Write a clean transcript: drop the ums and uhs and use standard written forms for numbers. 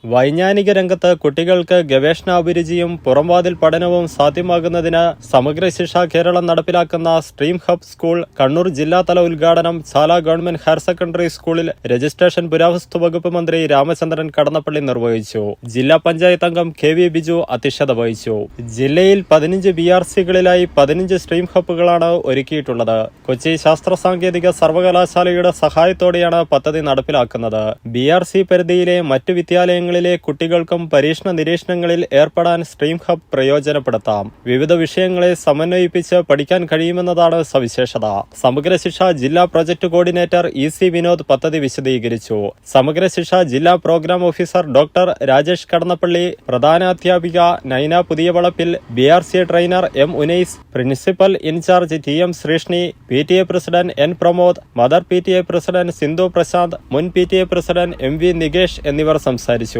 വൈജ്ഞാനിക രംഗത്ത് കുട്ടികൾക്ക് ഗവേഷണാഭിരുചിയും പുറംവാതിൽ പഠനവും സാധ്യമാകുന്നതിന് സമഗ്ര ശിക്ഷ കേരളം നടപ്പിലാക്കുന്ന സ്ട്രീം ഹബ് സ്കൂൾ കണ്ണൂർ ജില്ലാതല ഉദ്ഘാടനം ചാല ഗവൺമെന്റ് ഹയർ സെക്കൻഡറി സ്കൂളിൽ രജിസ്ട്രേഷൻ പുരാവസ്തു വകുപ്പ് മന്ത്രി രാമചന്ദ്രൻ കടന്നപ്പള്ളി നിർവഹിച്ചു. ജില്ലാ പഞ്ചായത്ത് അംഗം KV ബിജു അധ്യക്ഷത വഹിച്ചു. ജില്ലയിൽ 15 BRCകളിലായി 15 സ്ട്രീം ഹബുകളാണ് ഒരുക്കിയിട്ടുള്ളത്. കൊച്ചി ശാസ്ത്ര സാങ്കേതിക സർവകലാശാലയുടെ സഹായത്തോടെയാണ് പദ്ധതി നടപ്പിലാക്കുന്നത്. BRC പരിധിയിലെ മറ്റു വിദ്യാലയങ്ങളിലെ കുട്ടികൾക്കും പരീക്ഷണ നിരീക്ഷണങ്ങളിൽ ഏർപ്പെടാൻ സ്ട്രീം ഹബ് പ്രയോജനപ്പെടുത്താം. വിവിധ വിഷയങ്ങളെ സമന്വയിപ്പിച്ച് പഠിക്കാൻ കഴിയുമെന്നതാണ് സവിശേഷത. സമഗ്ര ശിക്ഷ ജില്ലാ പ്രൊജക്ട് കോർഡിനേറ്റർ EC വിനോദ് പദ്ധതി വിശദീകരിച്ചു. സമഗ്ര ശിക്ഷ ജില്ലാ programme officer doctor Rajesh Kadannappally, പ്രധാനാധ്യാപിക Naina Puthiyavalappil, BRC trainer M Unais, principal in charge TM Sreeshni, PTA president N Pramod, mother PTA president Sindhu Prashanth, മുൻ PTA പ്രസിഡന്റ് MV നികേഷ് എന്നിവർ സംസാരിച്ചു.